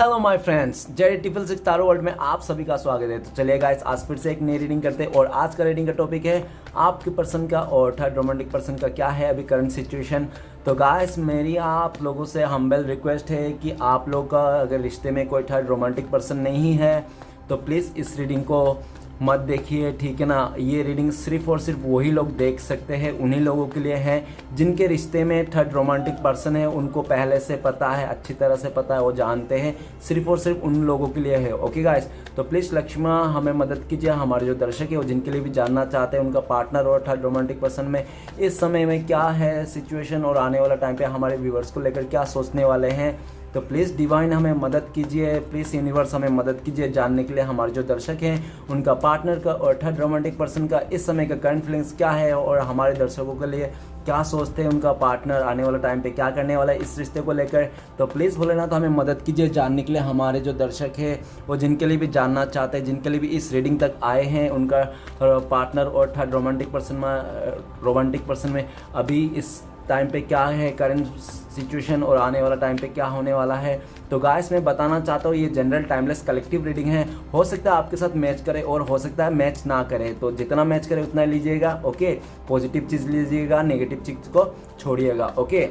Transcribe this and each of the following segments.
Hello my friends, JD triple six taro world में आप सभी का स्वागत है। तो चलिए गाइस, आज फिर से एक नई रीडिंग करते हैं और आज का रीडिंग का टॉपिक है आपके पर्सन का और थर्ड रोमांटिक पर्सन का क्या है अभी करंट सिचुएशन। तो गाइस, मेरी आप लोगों से हम्बल रिक्वेस्ट है कि आप लोग का अगर रिश्ते में कोई थर्ड रोमांटिक पर्सन नहीं है तो प्लीज़ इस रीडिंग को मत देखिए, ठीक है ना। ये रीडिंग सिर्फ और सिर्फ वही लोग देख सकते हैं, उन्हीं लोगों के लिए है जिनके रिश्ते में थर्ड रोमांटिक पर्सन है, उनको पहले से पता है, अच्छी तरह से पता है, वो जानते हैं। सिर्फ और सिर्फ उन लोगों के लिए है। ओके गाइस, तो प्लीज़ लक्ष्मण हमें मदद कीजिए, हमारे जो दर्शक है वो जिनके लिए भी जानना चाहते हैं उनका पार्टनर और थर्ड रोमांटिक पर्सन में इस समय में क्या है सिचुएशन और आने वाला टाइम पे हमारे व्यूवर्स को लेकर क्या सोचने वाले हैं। तो प्लीज़ डिवाइन हमें मदद कीजिए, प्लीज़ यूनिवर्स हमें मदद कीजिए जानने के लिए हमारे जो दर्शक हैं उनका पार्टनर का और थर्ड रोमांटिक पर्सन का इस समय का करंट फीलिंग्स क्या है और हमारे दर्शकों के लिए क्या सोचते हैं उनका पार्टनर आने वाला टाइम पे क्या करने वाला है इस रिश्ते को लेकर। तो प्लीज़ बोले ना, तो हमें मदद कीजिए जानने के लिए हमारे जो दर्शक हैं वो जिनके लिए भी जानना चाहते हैं, जिनके लिए भी इस रीडिंग तक आए हैं उनका पार्टनर और थर्ड रोमांटिक पर्सन में अभी इस टाइम पे क्या है करंट सिचुएशन और आने वाला टाइम पे क्या होने वाला है। तो गाइस, मैं बताना चाहता हूँ ये जनरल टाइमलेस कलेक्टिव रीडिंग है। हो सकता है आपके साथ मैच करे और हो सकता है मैच ना करे, तो जितना मैच करे उतना लीजिएगा। ओके, पॉजिटिव चीज़ लीजिएगा, नेगेटिव चीज़ को छोड़िएगा। ओके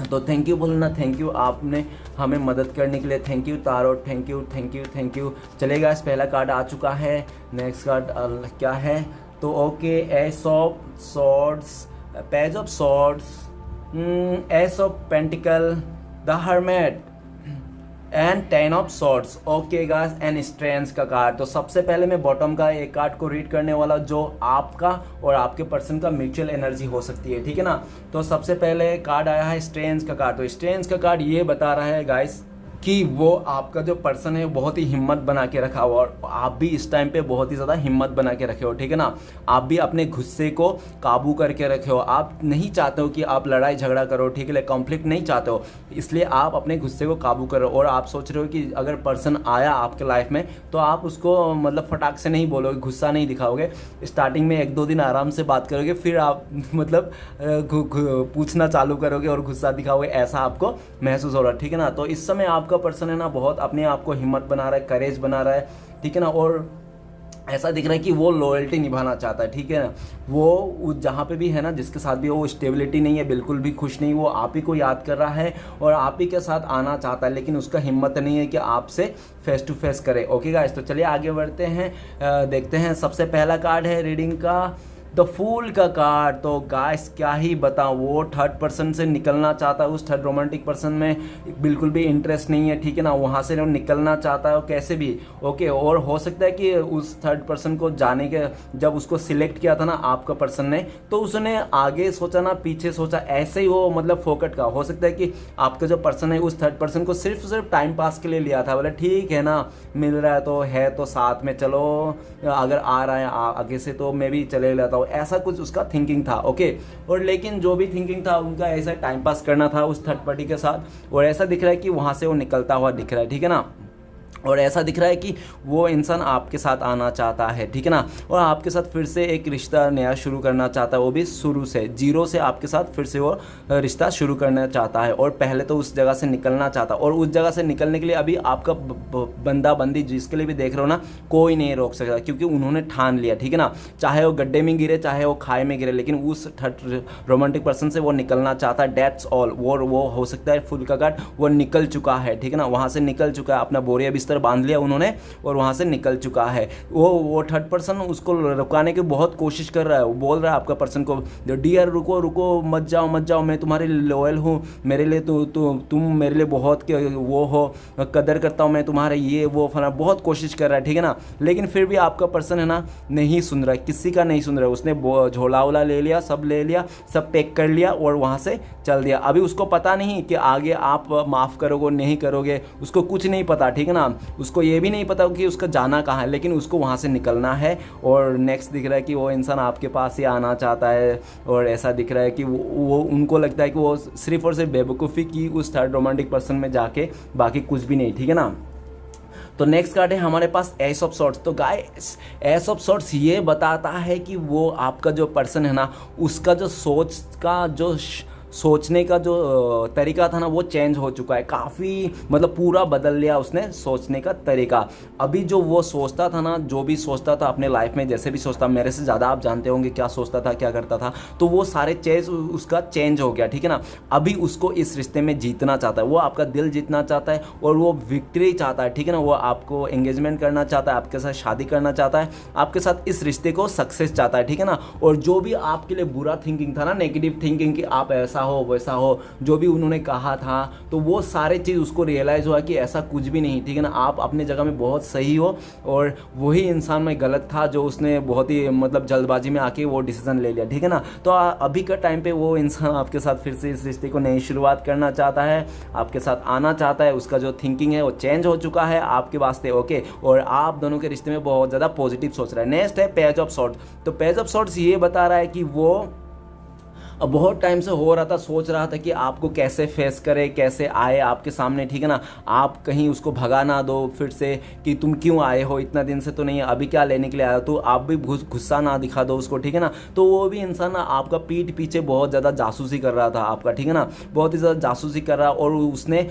तो थैंक यू बोलना, थैंक यू आपने हमें मदद करने के लिए, thank you taro, thank you thank you thank you. चलेगा, इस पहला कार्ड आ चुका है। नेक्स्ट कार्ड क्या है? तो okay, S of swords, page of swords, S of pentacle, the hermit and 10 of swords. Okay guys, and strength का card. तो सबसे पहले मैं बॉटम का एक कार्ड को रीड करने वाला जो आपका और आपके पर्सन का म्यूचुअल एनर्जी हो सकती है, ठीक है ना। तो सबसे पहले कार्ड आया है स्ट्रेंथ का कार्ड। तो स्ट्रेंथ का कार्ड ये बता रहा है गाइस कि वो आपका जो पर्सन है बहुत ही हिम्मत बना के रखा हुआ और आप भी इस टाइम पे बहुत ही ज़्यादा हिम्मत बना के रखे हो, ठीक है ना। आप भी अपने गुस्से को काबू करके रखे हो। आप नहीं चाहते हो कि आप लड़ाई झगड़ा करो, ठीक है, कॉन्फ्लिक्ट नहीं चाहते हो, इसलिए आप अपने गुस्से को काबू करो। और आप सोच रहे हो कि अगर पर्सन आया आपके लाइफ में तो आप उसको मतलब फटाक से नहीं बोलोगे, गुस्सा नहीं दिखाओगे। स्टार्टिंग में 1-2 दिन आराम से बात करोगे, फिर आप मतलब पूछना चालू करोगे और गुस्सा दिखाओगे, ऐसा आपको महसूस हो रहा है, ठीक है ना। तो इस समय आपका पर्सन है ना बहुत अपने आप को हिम्मत बना रहा है, करेज बना रहा है, ठीक है ना। और ऐसा दिख रहा है कि वो लॉयल्टी निभाना चाहता है, ठीक है ना। वो जहाँ पे भी है ना, जिसके साथ भी वो स्टेबिलिटी नहीं है, बिल्कुल भी खुश नहीं, वो आप ही को याद कर रहा है और आप ही के साथ आना चाहता है, लेकिन उसका हिम्मत नहीं है कि आपसे फेस टू फेस करे। ओके गाइस, तो चलिए आगे बढ़ते हैं, देखते हैं। सबसे पहला कार्ड है रीडिंग का द फूल का कार्ड। तो गाइस क्या ही बताऊं, वो थर्ड पर्सन से निकलना चाहता है, उस थर्ड रोमांटिक पर्सन में बिल्कुल भी इंटरेस्ट नहीं है, ठीक है ना। वहाँ से वो निकलना चाहता है कैसे भी। ओके, और हो सकता है कि उस थर्ड पर्सन को जाने के जब उसको सिलेक्ट किया था ना आपका पर्सन ने, तो उसने आगे सोचा ना पीछे सोचा, ऐसे ही वो मतलब फोकट का। हो सकता है कि आपका जो पर्सन है उस थर्ड पर्सन को सिर्फ टाइम पास के लिए लिया था, बोले ठीक है ना, मिल रहा है तो साथ में चलो, अगर आ रहा है आगे से तो मैं भी चले लेता हूँ, ऐसा कुछ उसका थिंकिंग था। ओके, और लेकिन जो भी थिंकिंग था उनका ऐसा टाइम पास करना था उस थर्ड पार्टी के साथ, और ऐसा दिख रहा है कि वहाँ से वो निकलता हुआ दिख रहा है, ठीक है ना। और ऐसा दिख रहा है कि वो इंसान आपके साथ आना चाहता है, ठीक है ना, और आपके साथ फिर से एक रिश्ता नया शुरू करना चाहता है, वो भी शुरू से जीरो से आपके साथ फिर से वो रिश्ता शुरू करना चाहता है। और पहले तो उस जगह से निकलना चाहता है, और उस जगह से निकलने के लिए अभी आपका बंदा बंदी जिसके लिए भी देख रहे हो ना, कोई नहीं रोक सकता, क्योंकि उन्होंने ठान लिया, ठीक है ना। चाहे वो गड्ढे में गिरे, चाहे वो खाई में गिरे, लेकिन उस थर्ड रोमांटिक पर्सन से वो निकलना चाहता है। That's all. वो हो सकता है फुल का कार्ड, वो निकल चुका है, ठीक है ना, वहाँ से निकल चुका है, अपना बोरिया बिस्तर बांध लिया उन्होंने और वहां से निकल चुका है। वो थर्ड पर्सन उसको रुकाने की बहुत कोशिश कर रहा है। वो बोल रहा है आपका पर्सन को, डियर रुको रुको, मत जाओ, मैं तुम्हारे लॉयल हूँ, मेरे लिए तुम मेरे लिए बहुत वो हो, कदर करता हूँ मैं तुम्हारे, ये वो फला, बहुत कोशिश कर रहा है, ठीक है ना। लेकिन फिर भी आपका पर्सन है ना नहीं सुन रहा है, किसी का नहीं सुन रहा है। उसने झोला वोला ले लिया, सब पैक कर लिया और वहां से चल दिया। अभी उसको पता नहीं कि आगे आप माफ करोगे नहीं करोगे, उसको कुछ नहीं पता, ठीक है ना। उसको ये भी नहीं पता कि उसका जाना कहाँ है, लेकिन उसको वहाँ से निकलना है। और नेक्स्ट दिख रहा है कि वो इंसान आपके पास ही आना चाहता है, और ऐसा दिख रहा है कि वो उनको लगता है कि वो सिर्फ और सिर्फ बेवकूफ़ी की उस थर्ड रोमांटिक पर्सन में जाके, बाकी कुछ भी नहीं, ठीक है ना। तो नेक्स्ट कार्ड है हमारे पास एस ऑफ सॉर्ड्स। तो गाइस एस ऑफ सॉर्ड्स ये बताता है कि वो आपका जो पर्सन है ना, उसका जो सोच का जो सोचने का जो तरीका था ना वो चेंज हो चुका है काफ़ी, मतलब पूरा बदल लिया उसने सोचने का तरीका। अभी जो वो सोचता था ना, जो भी सोचता था अपने लाइफ में, जैसे भी सोचता, मेरे से ज़्यादा आप जानते होंगे क्या सोचता था क्या करता था, तो वो सारे चीज़ उसका चेंज हो गया, ठीक है ना। अभी उसको इस रिश्ते में जीतना चाहता है, वो आपका दिल जीतना चाहता है और वो विक्ट्री चाहता है, ठीक है ना। वो आपको एंगेजमेंट करना चाहता है, आपके साथ शादी करना चाहता है, आपके साथ इस रिश्ते को सक्सेस चाहता है, ठीक है ना। और जो भी आपके लिए बुरा थिंकिंग था ना, नेगेटिव थिंकिंग कि आप ऐसा हो वैसा हो, जो भी उन्होंने कहा था, तो वो सारे चीज़ उसको रियलाइज़ हुआ कि ऐसा कुछ भी नहीं, ठीक है ना। आप अपने जगह में बहुत सही हो और वही इंसान में गलत था जो उसने बहुत ही मतलब जल्दबाजी में आके वो डिसीजन ले लिया, ठीक है ना। तो अभी का टाइम पे वो इंसान आपके साथ फिर से इस रिश्ते को नई शुरुआत करना चाहता है, आपके साथ आना चाहता है, उसका जो थिंकिंग है वो चेंज हो चुका है आपके वास्ते, ओके। और आप दोनों के रिश्ते में बहुत ज़्यादा पॉजिटिव सोच रहा है। नेक्स्ट है पेज ऑफ सॉर्ड्स। तो पेज ऑफ सॉर्ड्स ये बता रहा है कि वो अब बहुत टाइम से हो रहा था, सोच रहा था कि आपको कैसे फेस करे, कैसे आए आपके सामने, ठीक है ना। आप कहीं उसको भगा ना दो फिर से कि तुम क्यों आए हो, इतना दिन से तो नहीं है, अभी क्या लेने के लिए आया हो, तो आप भी गुस्सा ना दिखा दो उसको, ठीक है ना। तो वो भी इंसान ना आपका पीठ पीछे बहुत ज़्यादा जासूसी कर रहा था आपका, ठीक है ना, बहुत ही ज़्यादा जासूसी कर रहा। और उसने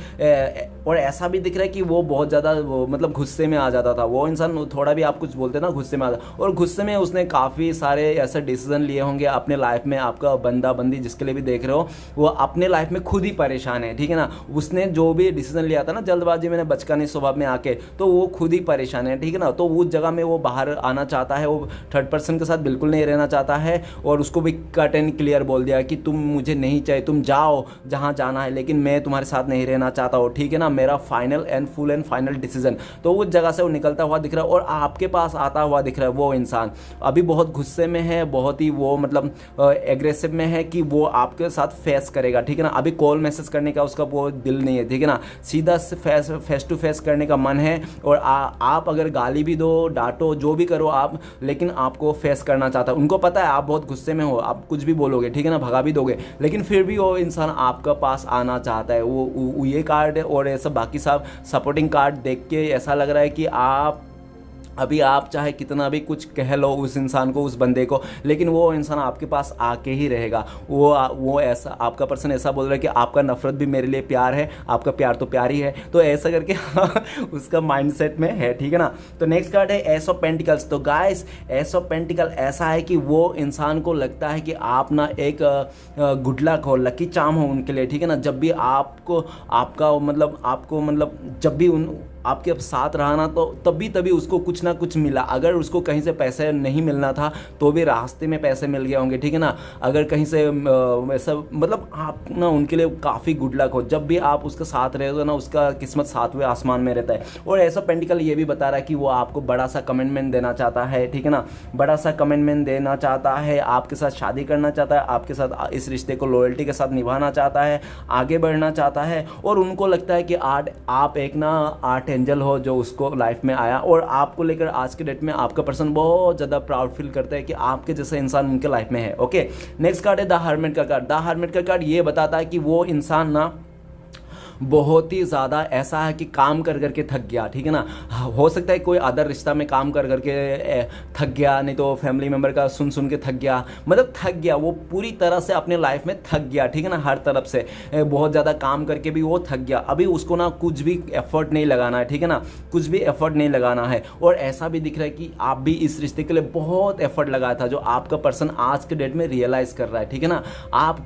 और ऐसा भी दिख रहा है कि वो बहुत ज़्यादा मतलब गुस्से में आ जाता था वो इंसान, थोड़ा भी आप कुछ बोलते ना गुस्से में आ जाता, और गुस्से में उसने काफ़ी सारे ऐसे डिसीजन लिए होंगे अपने लाइफ में। आपका बंदी जिसके लिए भी देख रहे हो वो अपने लाइफ में खुद ही परेशान है, ठीक है ना। उसने जो भी डिसीजन लिया था ना जल्दबाजी में, बचकाने स्वभाव में आके, तो वो खुद ही परेशान है, ठीक है ना। तो उस जगह में वो बाहर आना चाहता है, वो थर्ड पर्सन के साथ बिल्कुल नहीं रहना चाहता है। और उसको भी कट एंड क्लियर बोल दिया कि तुम मुझे नहीं चाहिए, तुम जाओ जहाँ जाना है, लेकिन मैं तुम्हारे साथ नहीं रहना चाहता हूँ, ठीक है ना, मेरा final and full and final decision. तो उस जगह से वो निकलता हुआ दिख रहा है और आपके पास आता हुआ दिख रहा है। वो इंसान अभी बहुत गुस्से में है, बहुत ही वो मतलब एग्रेसिव में है कि वो आपके साथ फेस करेगा, ठीक है ना। अभी कॉल मैसेज करने का उसका वो दिल नहीं है, ठीक है ना, सीधा फेस टू फेस करने का मन है। और आप अगर गाली भी दो, डांटो, जो भी करो आप, लेकिन आपको फेस करना चाहता है। उनको पता है आप बहुत गुस्से में हो, आप कुछ भी बोलोगे, ठीक है ना, भगा भी दोगे, लेकिन फिर भी वो इंसान आपका पास आना चाहता है। वो ये कार्ड और ऐसा बाकी सब सपोर्टिंग कार्ड देख के ऐसा लग रहा है कि अभी आप चाहे कितना भी कुछ कह लो उस इंसान को, उस बंदे को, लेकिन वो इंसान आपके पास आके ही रहेगा। वो ऐसा आपका पर्सन ऐसा बोल रहा है कि आपका नफरत भी मेरे लिए प्यार है, आपका प्यार तो प्यार ही है, तो ऐसा करके उसका माइंडसेट में है, ठीक है ना। तो नेक्स्ट कार्ड है एस ऑफ पेंटिकल्स। तो गाइस एस ऑफ पेंटिकल ऐसा है कि वो इंसान को लगता है कि आप ना एक गुड लक हो, लकी चार्म हो उनके लिए, ठीक है ना। जब भी आपको मतलब जब भी आपके साथ रहा ना, तो तभी उसको कुछ ना कुछ मिला। अगर उसको कहीं से पैसे नहीं मिलना था तो भी रास्ते में पैसे मिल गए होंगे, ठीक है ना। अगर कहीं से ऐसा मतलब आप ना उनके लिए काफ़ी गुड लक हो, जब भी आप उसके साथ रहे हो ना, उसका किस्मत सातवें आसमान में रहता है। और ऐसा पेंटिकल ये भी बता रहा है कि वो आपको बड़ा सा कमिटमेंट देना चाहता है, ठीक है ना, बड़ा सा कमिटमेंट देना चाहता है, आपके साथ शादी करना चाहता है, आपके साथ इस रिश्ते को लॉयल्टी के साथ निभाना चाहता है, आगे बढ़ना चाहता है। और उनको लगता है कि आप एक ना आर्ट एंजल हो जो उसको लाइफ में आया, और आपको लेकर आज के डेट में आपका पर्सन बहुत ज़्यादा प्राउड फील करता है कि आपके जैसा इंसान उनके लाइफ में है, ओके। नेक्स्ट कार्ड है द हर्मिट का कार्ड। द हर्मिट का कार्ड ये बताता है कि वो इंसान ना बहुत ही ज़्यादा ऐसा है कि काम कर करके थक गया, ठीक है ना। हो सकता है कोई अदर रिश्ता में काम कर करके थक गया, नहीं तो फैमिली मेम्बर का सुन सुन के थक गया, मतलब थक गया, वो पूरी तरह से अपने लाइफ में थक गया, ठीक है ना। हर तरफ से बहुत ज़्यादा काम करके भी वो थक गया। अभी उसको ना कुछ भी एफर्ट नहीं लगाना है, ठीक है ना, कुछ भी एफर्ट नहीं लगाना है। और ऐसा भी दिख रहा है कि आप भी इस रिश्ते के लिए बहुत एफर्ट लगाया था, जो आपका पर्सन आज के डेट में रियलाइज़ कर रहा है, ठीक है ना। आप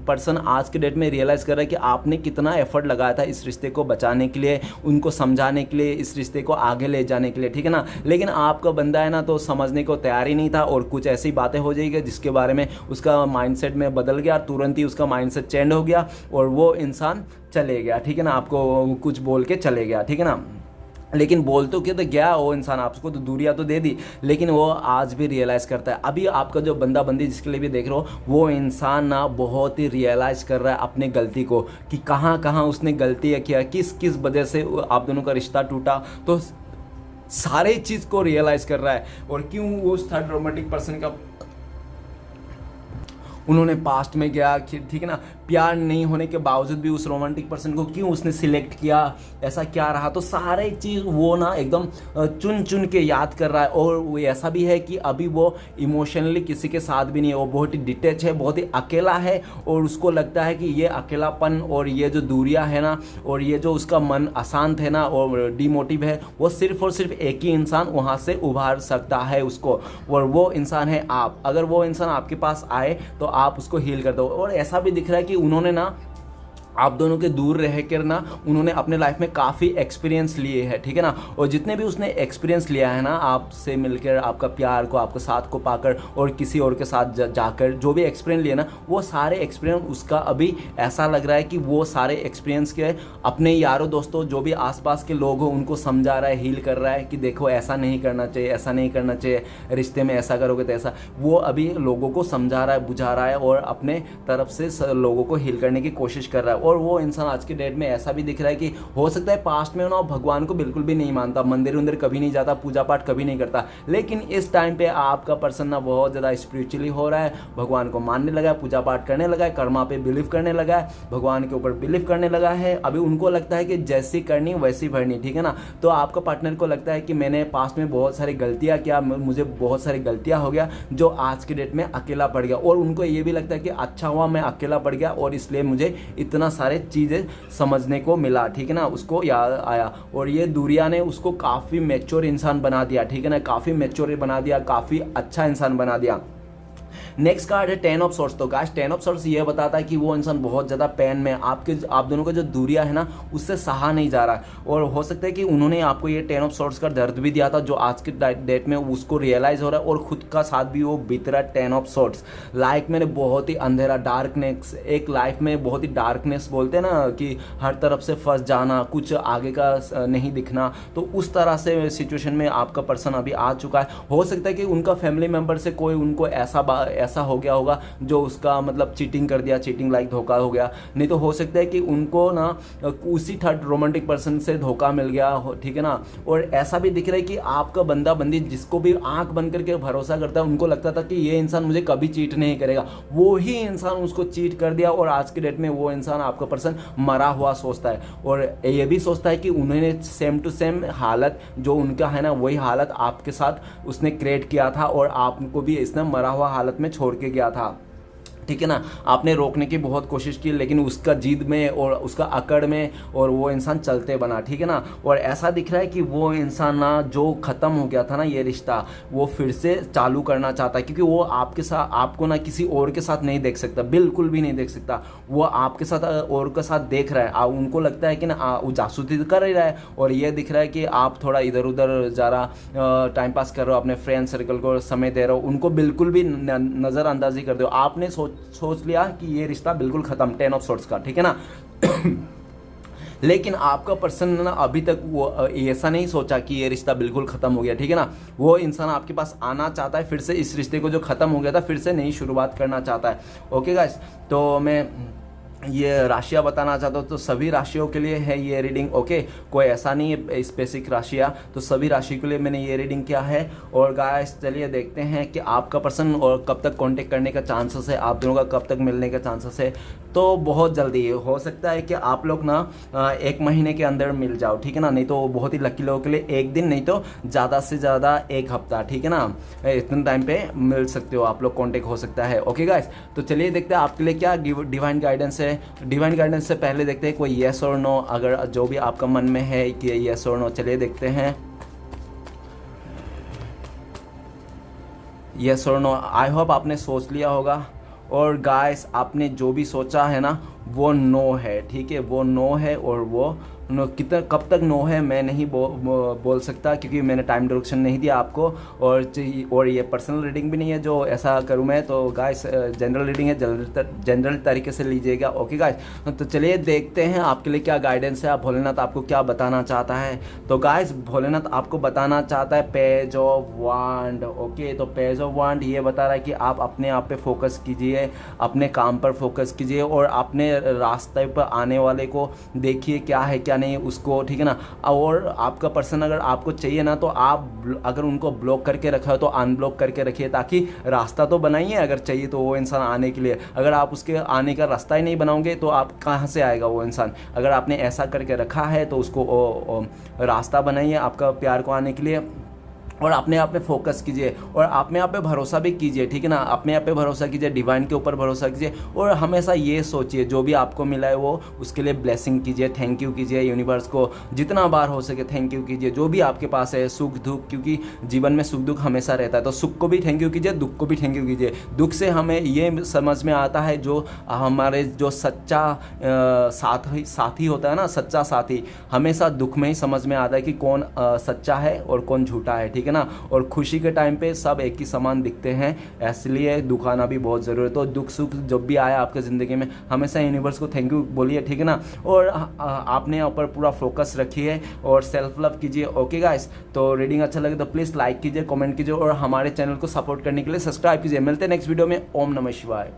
पर्सन आज के डेट में रियलाइज़ कर रहा है कि आपने कितना एफर्ट लगाया था इस रिश्ते को बचाने के लिए, उनको समझाने के लिए, इस रिश्ते को आगे ले जाने के लिए, ठीक है ना। लेकिन आपका बंदा है ना तो समझने को तैयार ही नहीं था, और कुछ ऐसी बातें हो जाएगी जिसके बारे में उसका माइंडसेट में बदल गया, तुरंत ही उसका माइंडसेट चेंज हो गया और वो इंसान चले गया, ठीक है ना, आपको कुछ बोल के चले गया, ठीक है ना। लेकिन बोल तो क्या तो गया वो इंसान, आपको तो दूरियां तो दे दी, लेकिन वो आज भी रियलाइज़ करता है। अभी आपका जो बंदा बंदी जिसके लिए भी देख रहे हो, वो इंसान ना बहुत ही रियलाइज़ कर रहा है अपने गलती को, कि कहाँ कहाँ उसने गलती किया, किस किस वजह से आप दोनों का रिश्ता टूटा, तो सारे चीज़ को रियलाइज़ कर रहा है। और क्यों वो उस थर्ड रोमांटिक पर्सन का उन्होंने पास्ट में गया, ठीक है ना, प्यार नहीं होने के बावजूद भी उस रोमांटिक पर्सन को क्यों उसने सिलेक्ट किया, ऐसा क्या रहा, तो सारे चीज़ वो ना एकदम चुन चुन के याद कर रहा है। और वो ऐसा भी है कि अभी वो इमोशनली किसी के साथ भी नहीं है, वो बहुत ही डिटेच है, बहुत ही अकेला है, और उसको लगता है कि ये अकेलापन और ये जो दूरियां है ना, और ये जो उसका मन अशांत है ना और डिमोटिव है, वो सिर्फ और सिर्फ एक ही इंसान वहाँ से उभार सकता है उसको, और वो इंसान है आप। अगर वो इंसान आपके पास आए तो आप उसको हील कर दो। और ऐसा भी दिख रहा है कि उन्होंने ना आप दोनों के दूर रह कर ना उन्होंने अपने लाइफ में काफ़ी एक्सपीरियंस लिए हैं, ठीक है ना, और जितने भी उसने एक्सपीरियंस लिया है ना आपसे मिलकर, आपका प्यार को, आपके साथ को पाकर और किसी और के साथ जाकर जो भी एक्सपीरियंस लिए ना, वो सारे एक्सपीरियंस उसका अभी ऐसा लग रहा है कि वो सारे एक्सपीरियंस के अपने यारों दोस्तों जो भी आसपास के लोग हो उनको समझा रहा है, हील कर रहा है कि देखो ऐसा नहीं करना चाहिए, ऐसा नहीं करना चाहिए, रिश्ते में ऐसा करोगे तो ऐसा, वो अभी लोगों को समझा रहा है, बुझा रहा है और अपने तरफ से लोगों को हील करने की कोशिश कर रहा है। और वो इंसान आज के डेट में ऐसा भी दिख रहा है कि हो सकता है पास्ट में ना भगवान को बिल्कुल भी नहीं मानता, मंदिर उंदिर कभी नहीं जाता, पूजा पाठ कभी नहीं करता, लेकिन इस टाइम पे आपका पर्सन ना बहुत ज़्यादा स्पिरिचुअली हो रहा है, भगवान को मानने लगा है, पूजा पाठ करने लगा है, कर्मा पे बिलीव करने लगा है, भगवान के ऊपर बिलीव करने लगा है। अभी उनको लगता है कि जैसी करनी वैसी भरनी, ठीक है ना। तो आपका पार्टनर को लगता है कि मैंने पास्ट में बहुत सारी गलतियाँ किया, मुझे बहुत सारी गलतियाँ हो गया जो आज के डेट में अकेला पड़ गया, और उनको ये भी लगता है कि अच्छा हुआ मैं अकेला पड़ गया और इसलिए मुझे इतना सारे चीज़ें समझने को मिला, ठीक है ना, उसको याद आया। और ये दूरिया ने उसको काफ़ी मैच्योर इंसान बना दिया, ठीक है ना, काफ़ी मैच्योर बना दिया, काफ़ी अच्छा इंसान बना दिया। नेक्स्ट कार्ड है 10 ऑफ सॉर्ड्स। तो गाइस 10 ऑफ सॉर्ड्स ये बताता है कि वो इंसान बहुत ज़्यादा पेन में, आप दोनों का जो दूरिया है ना उससे सहा नहीं जा रहा है, और हो सकता है कि उन्होंने आपको ये 10 ऑफ सॉर्ड्स का दर्द भी दिया था जो आज के डेट में उसको रियलाइज़ हो रहा है, और खुद का साथ भी वो बीत रहा है। 10 ऑफ सॉर्ड्स लाइक मैंने बहुत ही अंधेरा, डार्कनेस, एक लाइफ में बहुत ही डार्कनेस बोलते हैं ना कि हर तरफ से फंस जाना, कुछ आगे का नहीं दिखना, तो उस तरह से सिचुएशन में आपका पर्सन अभी आ चुका है। हो सकता है कि उनका फैमिली मेम्बर से कोई उनको ऐसा हो गया होगा जो उसका मतलब चीटिंग कर दिया, चीटिंग लाइक धोखा हो गया, नहीं तो हो सकता है कि उनको ना उसी थर्ड रोमांटिक पर्सन से धोखा मिल गया हो, ठीक है ना। और ऐसा भी दिख रहा है कि आपका बंदा बंदी जिसको भी आंख बंद करके भरोसा करता है, उनको लगता था कि ये इंसान मुझे कभी चीट नहीं करेगा, वो ही इंसान उसको चीट कर दिया, और आज के डेट में वो इंसान आपका पर्सन मरा हुआ सोचता है, और ये भी सोचता है कि उन्होंने सेम टू सेम हालत जो उनका है ना वही हालत आपके साथ उसने क्रिएट किया था, और आपको भी इसने मरा हुआ हालत में छोड़ के गया था, ठीक है ना। आपने रोकने की बहुत कोशिश की लेकिन उसका जिद में और उसका अकड़ में और वो इंसान चलते बना, ठीक है ना। और ऐसा दिख रहा है कि वो इंसान ना जो ख़त्म हो गया था ना ये रिश्ता, वो फिर से चालू करना चाहता है, क्योंकि वो आपके साथ, आपको ना किसी और के साथ नहीं देख सकता, बिल्कुल भी नहीं देख सकता, वो आपके साथ और के साथ देख रहा है। उनको लगता है कि ना वो जासूसी कर ही रहा है, और ये दिख रहा है कि आप थोड़ा इधर उधर ज़रा टाइम पास कर रहे हो, अपने फ्रेंड सर्कल को समय दे रहे हो, उनको बिल्कुल भी नज़रअंदाजी कर दो। आपने सोच लिया कि ये रिश्ता बिल्कुल खत्म, 10 ऑफ सॉर्ड्स का, ठीक है ना। लेकिन आपका पर्सन ना अभी तक वो ऐसा नहीं सोचा कि ये रिश्ता बिल्कुल ख़त्म हो गया, ठीक है ना। वो इंसान आपके पास आना चाहता है, फिर से इस रिश्ते को जो ख़त्म हो गया था फिर से नई शुरुआत करना चाहता है। ओके गाइस, तो मैं ये राशियाँ बताना चाहता हूँ, तो सभी राशियों के लिए है ये रीडिंग, ओके, कोई ऐसा नहीं है स्पेसिफिक राशियाँ, तो सभी राशि के लिए मैंने ये रीडिंग किया है। और गाइस चलिए देखते हैं कि आपका पर्सन और कब तक कांटेक्ट करने का चांसेस है, आप दोनों का कब तक मिलने का चांसेस है। तो बहुत जल्दी हो सकता है कि आप लोग ना 1 महीने के अंदर मिल जाओ, ठीक है ना, नहीं तो बहुत ही लकी लोगों के लिए 1 दिन, नहीं तो ज़्यादा से ज़्यादा 1 हफ्ता, ठीक है ना, इतने टाइम पे मिल सकते हो आप लोग, कांटेक्ट हो सकता है। ओके गाइस, तो चलिए देखते हैं आपके लिए क्या डिवाइन गाइडेंस है। डिवाइन गाइडेंस से पहले देखते हैं कोई येस और नो, अगर जो भी आपका मन में है कि येस और नो, चलिए देखते हैं। येस और नो, आई होप आपने सोच लिया होगा, और गाइस आपने जो भी सोचा है ना वो नो है, ठीक है, वो नो है, और वो नो कितना कब तक नो है मैं नहीं बोल सकता, क्योंकि मैंने टाइम ड्यूरेशन नहीं दिया आपको, और ये पर्सनल रीडिंग भी नहीं है जो ऐसा करूँ मैं, तो गाइस जनरल रीडिंग है, जनरल तरीके से लीजिएगा। ओके गाइस, तो चलिए देखते हैं आपके लिए क्या गाइडेंस है, भोलेनाथ आपको क्या बताना चाहता है। तो गाइस भोलेनाथ आपको बताना चाहता है पेज ऑफ वांड। ओके, तो पेज ऑफ वांड ये बता रहा है कि आप अपने आप पे फोकस कीजिए, अपने काम पर फोकस कीजिए, और अपने रास्ते पर आने वाले को देखिए क्या है क्या नहीं उसको, ठीक है ना। और आपका पर्सन अगर आपको चाहिए ना, तो आप अगर उनको ब्लॉक करके रखा है तो अनब्लॉक करके रखिए, ताकि रास्ता तो बनाइए अगर चाहिए तो वो इंसान आने के लिए। अगर आप उसके आने का रास्ता ही नहीं बनाओगे तो आप कहाँ से आएगा वो इंसान। अगर आपने ऐसा करके रखा है तो उसको रास्ता बनाइए आपका प्यार को आने के लिए, और अपने आप पे फोकस कीजिए और अपने आप पे भरोसा भी कीजिए, ठीक है ना। अपने आप पे भरोसा कीजिए, डिवाइन के ऊपर भरोसा कीजिए, और हमेशा ये सोचिए जो भी आपको मिला है वो उसके लिए ब्लेसिंग कीजिए, थैंक यू कीजिए यूनिवर्स को, जितना बार हो सके थैंक यू कीजिए जो भी आपके पास है, सुख दुख, क्योंकि जीवन में सुख दुख हमेशा रहता है। तो सुख को भी थैंक यू कीजिए, दुख को भी थैंक यू कीजिए। दुख से हमें ये समझ में आता है जो हमारे जो सच्चा साथी होता है ना, सच्चा साथी हमेशा दुख में ही समझ में आता है कि कौन सच्चा है और कौन झूठा है, ठीक है ना। और खुशी के टाइम पे सब एक ही समान दिखते हैं, इसलिए दुख आना भी बहुत ज़रूरी है। तो दुख सुख जब भी आया आपके ज़िंदगी में हमेशा यूनिवर्स को थैंक यू बोलिए, ठीक है ना। और आपने यहाँ पर पूरा फोकस रखिए और सेल्फ लव कीजिए। ओके गाइस, तो रीडिंग अच्छा लगे तो प्लीज़ लाइक कीजिए, कमेंट कीजिए और हमारे चैनल को सपोर्ट करने के लिए सब्सक्राइब कीजिए। मिलते हैं नेक्स्ट वीडियो में। ओम नमः शिवाय।